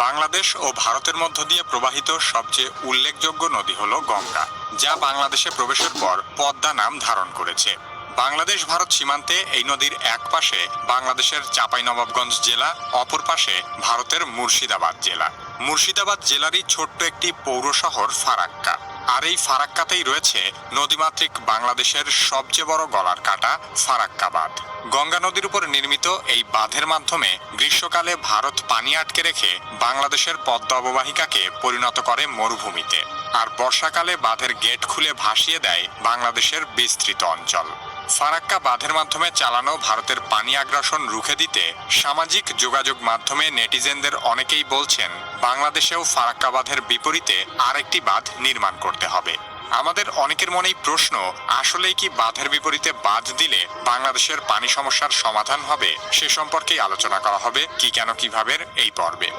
বাংলাদেশ ও ভারতের মধ্য দিয়ে প্রবাহিত সবচেয়ে উল্লেখযোগ্য নদী হল গঙ্গা, যা বাংলাদেশে প্রবেশের পর পদ্মা নাম ধারণ করেছে। বাংলাদেশ ভারত সীমান্তে এই নদীর এক পাশে বাংলাদেশের চাঁপাইনবাবগঞ্জ জেলা, অপর পাশে ভারতের মুর্শিদাবাদ জেলা। মুর্শিদাবাদ জেলারই ছোট্ট একটি পৌর শহর ফারাক্কা। আর এই ফারাক্কাতেই রয়েছে নদীমাতৃক বাংলাদেশের সবচেয়ে বড় গলার কাটা ফারাক্কা বাঁধ। গঙ্গা নদীর উপর নির্মিত এই বাঁধের মাধ্যমে গ্রীষ্মকালে ভারত পানি আটকে রেখে বাংলাদেশের পদ্মা অববাহিকাকে পরিণত করে মরুভূমিতে, আর বর্ষাকালে বাঁধের গেট খুলে ভাসিয়ে দেয় বাংলাদেশের বিস্তৃত অঞ্চল। ফারাক্কা বাঁধের মাধ্যমে চালানো ভারতের পানি আগ্রাসন রুখে দিতে সামাজিক যোগাযোগ মাধ্যমে নেটিজেনদের অনেকেই বলছেন বাংলাদেশেও ফারাক্কা বাঁধের বিপরীতে আরেকটি বাঁধ নির্মাণ করতে হবে। আমাদের অনেকের মনেই প্রশ্ন, আসলেই কি বাঁধের বিপরীতে বাঁধ দিলে বাংলাদেশের পানি সমস্যার সমাধান হবে? সে সম্পর্কেই আলোচনা করা হবে কি কেন কিভাবে এই পর্বে।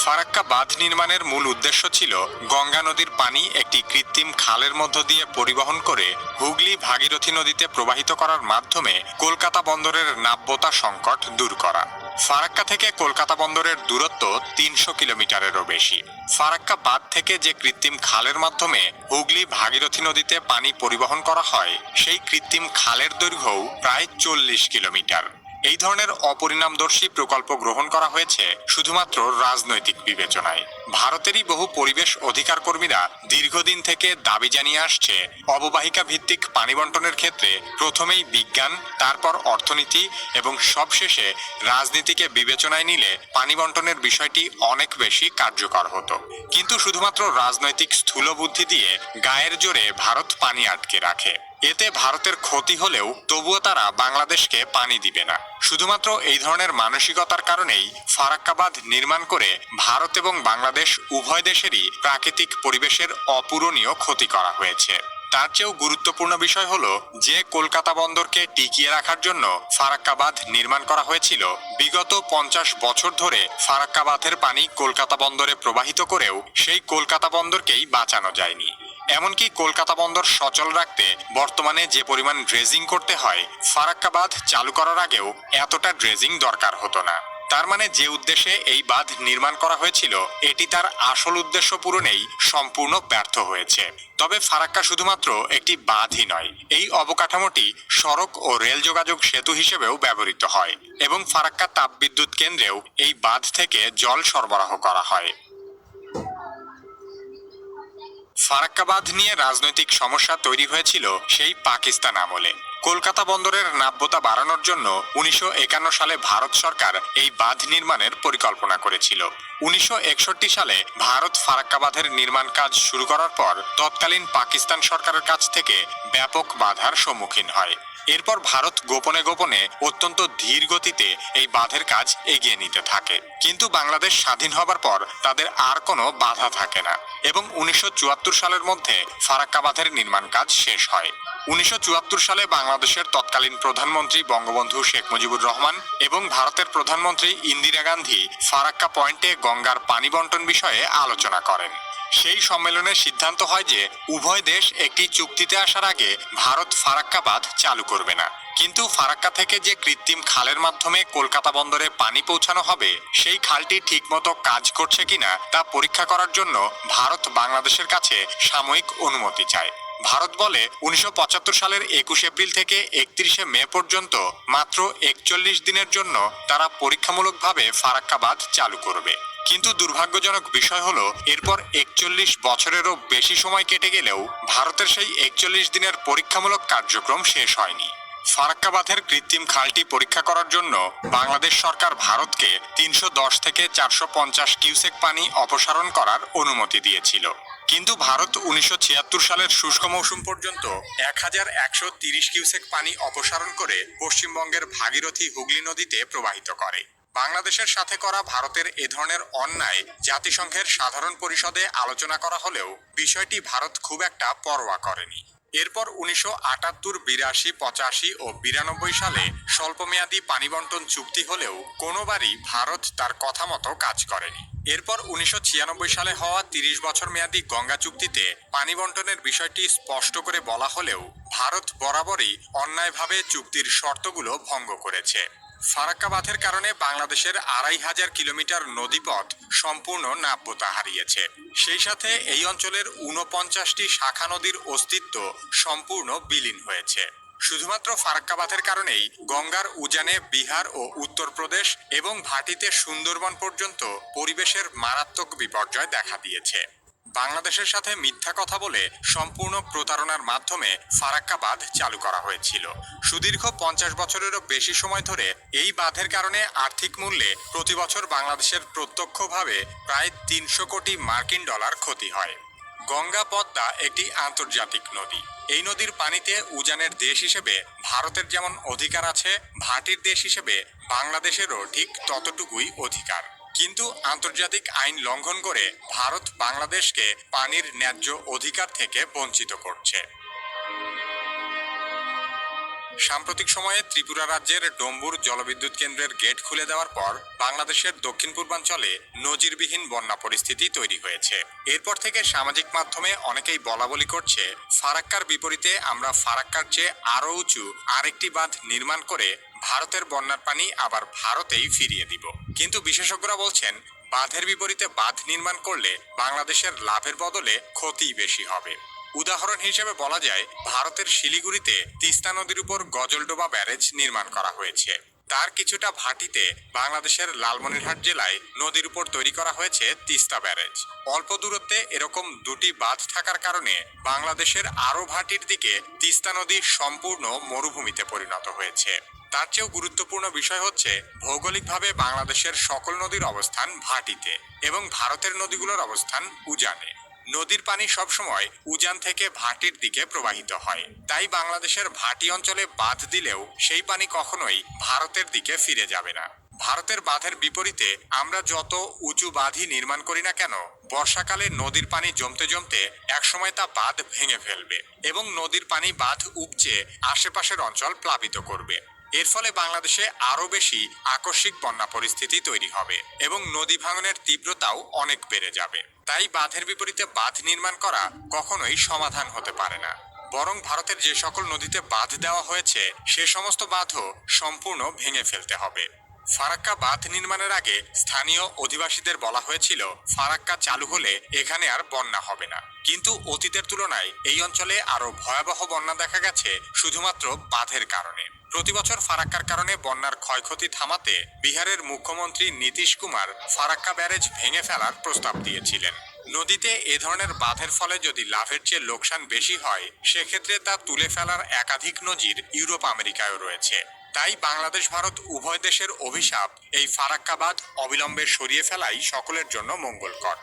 ফারাক্কা বাঁধ নির্মাণের মূল উদ্দেশ্য ছিল গঙ্গা নদীর পানি একটি কৃত্রিম খালের মধ্য দিয়ে পরিবহন করে হুগলি ভাগীরথী নদীতে প্রবাহিত করার মাধ্যমে কলকাতা বন্দরের নাব্যতা সংকট দূর করা। ফারাক্কা থেকে কলকাতা বন্দরের দূরত্ব ৩০০ কিলোমিটারেরও বেশি। ফারাক্কা বাঁধ থেকে যে কৃত্রিম খালের মাধ্যমে হুগলি ভাগীরথী নদীতে পানি পরিবহন করা হয়, সেই কৃত্রিম খালের দৈর্ঘ্যও প্রায় ৪০ কিলোমিটার। এই ধরনের অপরিণামদর্শী প্রকল্প গ্রহণ করা হয়েছে শুধুমাত্র রাজনৈতিক বিবেচনায়। ভারতেরই বহু পরিবেশ অধিকার কর্মীরা দীর্ঘদিন থেকে দাবি জানিয়ে আসছে অববাহিকা ভিত্তিক পানি বন্টনের ক্ষেত্রে প্রথমেই বিজ্ঞান, তারপর অর্থনীতি এবং সবশেষে রাজনীতিকে বিবেচনায় নিলে পানি বন্টনের বিষয়টি অনেক বেশি কার্যকর হতো। কিন্তু শুধুমাত্র রাজনৈতিক স্থূলবুদ্ধি দিয়ে গায়ের জোরে ভারত পানি আটকে রাখে। এতে ভারতের ক্ষতি হলেও তবুও তারা বাংলাদেশকে পানি দিবে না। শুধুমাত্র এই ধরনের মানসিকতার কারণেই ফারাক্কা বাঁধ নির্মাণ করে ভারত এবং বাংলাদেশ উভয় দেশেরই প্রাকৃতিক পরিবেশের অপূরণীয় ক্ষতি করা হয়েছে। তার চেয়েও গুরুত্বপূর্ণ বিষয় হলো যে কলকাতা বন্দরকে টিকিয়ে রাখার জন্য ফারাক্কা বাঁধ নির্মাণ করা হয়েছিল, বিগত ৫০ বছর ধরে ফারাক্কা বাঁধের পানি কলকাতা বন্দরে প্রবাহিত করেও সেই কলকাতা বন্দরকেই বাঁচানো যায়নি। এমনকি কলকাতা বন্দর সচল রাখতে বর্তমানে যে পরিমাণ ড্রেজিং করতে হয়, ফারাক্কা বাঁধ চালু করার আগেও এতটা ড্রেজিং দরকার হতো না। তার মানে যে উদ্দেশ্যে এই বাঁধ নির্মাণ করা হয়েছিল, এটি তার আসল উদ্দেশ্য পূরণেই সম্পূর্ণ ব্যর্থ হয়েছে। তবে ফারাক্কা শুধুমাত্র একটি বাঁধই নয়, এই অবকাঠামোটি সড়ক ও রেল যোগাযোগ সেতু হিসেবেও ব্যবহৃত হয় এবং ফারাক্কা তাপবিদ্যুৎ কেন্দ্রেও এই বাঁধ থেকে জল সরবরাহ করা হয়। ফারাক্কা বাঁধ নিয়ে রাজনৈতিক সমস্যা তৈরি হয়েছিল সেই পাকিস্তান আমলে। কলকাতা বন্দরের নাব্যতা বাড়ানোর জন্য ১৯৫১ সালে ভারত সরকার এই বাঁধ নির্মাণের পরিকল্পনা করেছিল। ১৯৬১ সালে ভারত ফারাক্কা বাঁধের নির্মাণ কাজ শুরু করার পর তৎকালীন পাকিস্তান সরকারের কাছ থেকে ব্যাপক বাধার সম্মুখীন হয়। এরপর ভারত গোপনে গোপনে অত্যন্ত ধীর গতিতে এই বাঁধের কাজ এগিয়ে নিতে থাকে। কিন্তু বাংলাদেশ স্বাধীন হবার পর তাদের আর কোনো বাধা থাকে না এবং ১৯৭৪ সালের মধ্যে ফারাক্কা বাঁধের নির্মাণ কাজ শেষ হয়। ১৯৭৪ সালে বাংলাদেশের তৎকালীন প্রধানমন্ত্রী বঙ্গবন্ধু শেখ মুজিবুর রহমান এবং ভারতের প্রধানমন্ত্রী ইন্দিরা গান্ধী ফারাক্কা পয়েন্টে গঙ্গার পানি বন্টন বিষয়ে আলোচনা করেন। সেই সম্মেলনে সিদ্ধান্ত হয় যে উভয় দেশ একটি চুক্তিতে আসার আগে ভারত ফারাক্কা বাঁধ চালু করবে না। কিন্তু ফারাক্কা থেকে যে কৃত্রিম খালের মাধ্যমে কলকাতা বন্দরে পানি পৌঁছানো হবে, সেই খালটি ঠিকমতো কাজ করছে কিনা তা পরীক্ষা করার জন্য ভারত বাংলাদেশের কাছে সাময়িক অনুমতি চায়। ভারত বলে ১৯৭৫ সালের ২১ এপ্রিল থেকে ৩১ মে পর্যন্ত মাত্র ৪১ দিনের জন্য তারা পরীক্ষামূলকভাবে ফারাক্কা বাঁধ চালু করবে। কিন্তু দুর্ভাগ্যজনক বিষয় হলো, এরপর ৪১ বছরেরও বেশি সময় কেটে গেলেও ভারতের সেই ৪১ দিনের পরীক্ষামূলক কার্যক্রম শেষ হয়নি। ফারাক্কা বাঁধের কৃত্রিম খালটি পরীক্ষা করার জন্য বাংলাদেশ সরকার ভারতকে ৩১০ থেকে ৪৫০ কিউসেক পানি অপসারণ করার অনুমতি দিয়েছিল। কিন্তু ভারত ১৯৭৬ সালের শুষ্ক মৌসুম পর্যন্ত ১১৩০ কিউসেক পানি অপসারণ করে পশ্চিমবঙ্গের ভাগীরথী হুগলি নদীতে প্রবাহিত করে। বাংলাদেশের সাথে করা ভারতের এ ধরনের অন্যায় জাতিসংঘের সাধারণ পরিষদে আলোচনা করা হলেও বিষয়টি ভারত খুব একটা পরোয়া করেনি। এরপর ১৯৭৮, ৮২, ৮৫ ও ৯২ সালে স্বল্পমেয়াদী পানি বন্টন চুক্তি হলেও কোনোবারই ভারত তার কথা মতো কাজ করেনি। এরপর ১৯৯৬ সালে হওয়া ৩০ বছর মেয়াদী গঙ্গা চুক্তিতে পানি বন্টনের বিষয়টি স্পষ্ট করে বলা হলেও ভারত বরাবরই অন্যায়ভাবে চুক্তির শর্তগুলো ভঙ্গ করেছে। ফারাক্কা বাঁধের কারণে বাংলাদেশের ২৫০০ কিলোমিটার নদীপথ সম্পূর্ণ নাব্যতা হারিয়েছে। সেই সাথে এই অঞ্চলের ৪৯টি শাখা নদীর অস্তিত্ব সম্পূর্ণ বিলীন হয়েছে। শুধুমাত্র ফারাক্কা বাঁধের কারণেই গঙ্গার উজানে বিহার ও উত্তরপ্রদেশ এবং ভাটিতে সুন্দরবন পর্যন্ত পরিবেশের মারাত্মক বিপর্যয় দেখা দিয়েছে। বাংলাদেশের সাথে মিথ্যা কথা বলে সম্পূর্ণ প্রতারণার মাধ্যমে ফারাক্কা বাঁধ চালু করা হয়েছিল। সুদীর্ঘ ৫০ বছরেরও বেশি সময় ধরে এই বাঁধের কারণে আর্থিক মূল্যে প্রতি বছর বাংলাদেশের প্রত্যক্ষভাবে প্রায় ৩০০ কোটি মার্কিন ডলার ক্ষতি হয়। গঙ্গা পদ্মা একটি আন্তর্জাতিক নদী। এই নদীর পানিতে উজানের দেশ হিসেবে ভারতের যেমন অধিকার আছে, ভাটির দেশ হিসেবে বাংলাদেশেরও ঠিক ততটুকুই অধিকার। কিন্তু আন্তর্জাতিক আইন লঙ্ঘন করে ভারত বাংলাদেশকে পানির ন্যায্য অধিকার থেকে বঞ্চিত করছে। সাম্প্রতিক সময়ে ত্রিপুরা রাজ্যের ডম্বুর জলবিদ্যুৎ কেন্দ্রের গেট খুলে দেওয়ার পর বাংলাদেশের দক্ষিণ পূর্বাঞ্চলে নজিরবিহীন বন্যা পরিস্থিতি তৈরি হয়েছে। এরপর থেকে সামাজিক মাধ্যমে অনেকেই বলাবলি করছে, ফারাক্কার বিপরীতে আমরা ফারাক্কার চেয়ে আরও উঁচু আরেকটি বাঁধ নির্মাণ করে ভারতের বন্যার পানি আবার ভারতেই ফিরিয়ে দিব। কিন্তু বিশেষজ্ঞরা বলছেন, বাঁধের বিপরীতে বাঁধ নির্মাণ করলে বাংলাদেশের লাভের বদলে ক্ষতিই বেশি হবে। উদাহরণ হিসেবে বলা যায়, ভারতের শিলিগুড়িতে তিস্তা নদীর উপর গজলডোবা ব্যারেজ নির্মাণ করা হয়েছে। তার কিছুটা ভাটিতে বাংলাদেশের লালমনিরহাট জেলায় নদীর উপর তৈরি করা হয়েছে তিস্তা ব্যারেজ। অল্প দূরত্বে এরকম দুটি বাঁধ থাকার কারণে বাংলাদেশের আরও ভাটির দিকে তিস্তা নদী সম্পূর্ণ মরুভূমিতে পরিণত হয়েছে। তার চেয়েও গুরুত্বপূর্ণ বিষয় হচ্ছে, ভৌগোলিকভাবে বাংলাদেশের সকল নদীর অবস্থান ভাটিতে এবং ভারতের নদীগুলোর অবস্থান উজানে। নদীর পানি সবসময় উজান থেকে ভাটির দিকে প্রবাহিত হয়। তাই বাংলাদেশের ভাটি অঞ্চলে বাঁধ দিলেও সেই পানি কখনোই ভারতের দিকে ফিরে যাবে না। ভারতের বাঁধের বিপরীতে আমরা যত উঁচু বাঁধই নির্মাণ করি না কেন, বর্ষাকালে নদীর পানি জমতে জমতে একসময় তা বাঁধ ভেঙে ফেলবে এবং নদীর পানি বাঁধ উপচে আশেপাশের অঞ্চল প্লাবিত করবে। এর ফলে বাংলাদেশে আরও বেশি আকস্মিক বন্যা পরিস্থিতি তৈরি হবে এবং নদী ভাঙনের তীব্রতাও অনেক বেড়ে যাবে। তাই বাঁধের বিপরীতে বাঁধ নির্মাণ করা কখনোই সমাধান হতে পারে না। বরং ভারতের যে সকল নদীতে বাঁধ দেওয়া হয়েছে সে সমস্ত বাঁধও সম্পূর্ণ ভেঙে ফেলতে হবে। ফারাক্কা বাঁধ নির্মাণের আগে স্থানীয় অধিবাসীদের বলা হয়েছিল, ফারাক্কা চালু হলে এখানে আর বন্যা হবে না। কিন্তু অতীতের তুলনায় এই অঞ্চলে আরো ভয়াবহ বন্যা দেখা গেছে শুধুমাত্র বাঁধের কারণে। প্রতি বছর ফারাক্কার কারণে বন্যার ক্ষয়ক্ষতি থামাতে বিহারের মুখ্যমন্ত্রী নীতিশ কুমার ফারাক্কা ব্যারেজ ভেঙে ফেলার প্রস্তাব দিয়েছিলেন। নদীতে এ ধরনের বাঁধের ফলে যদি লাভের চেয়ে লোকসান বেশি হয়, সেক্ষেত্রে তা তুলে ফেলার একাধিক নজির ইউরোপ আমেরিকায়ও রয়েছে। তাই বাংলাদেশ ভারত উভয় দেশের অভিশাপ, এই ফারাক্কা বাঁধ অবিলম্বে সরিয়ে ফেলাই সকলের জন্য মঙ্গলকর।